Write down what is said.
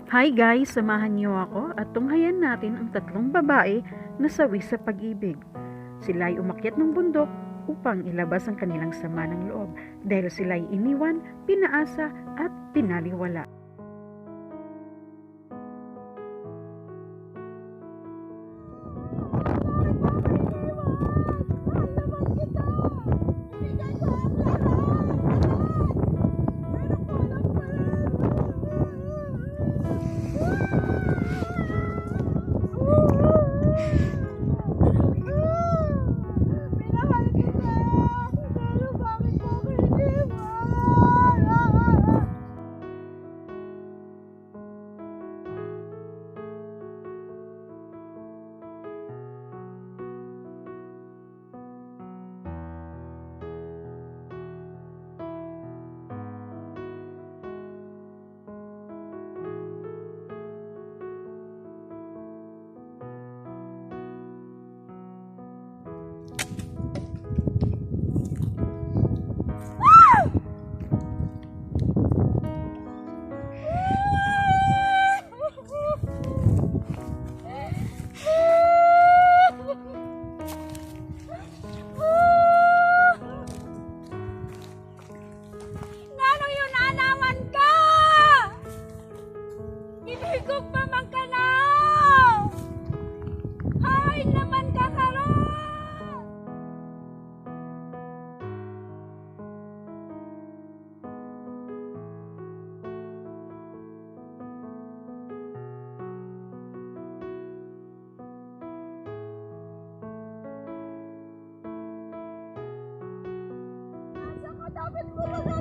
Hi guys, samahan niyo ako at tunghayan natin ang tatlong babae na sawi sa pag-ibig. Sila ay umakyat ng bundok upang ilabas ang kanilang sama ng loob dahil sila ay iniwan, pinaasa at pinaliwala. Higop pa man ka na! Hain naman ka karon! Asa ka dapat ko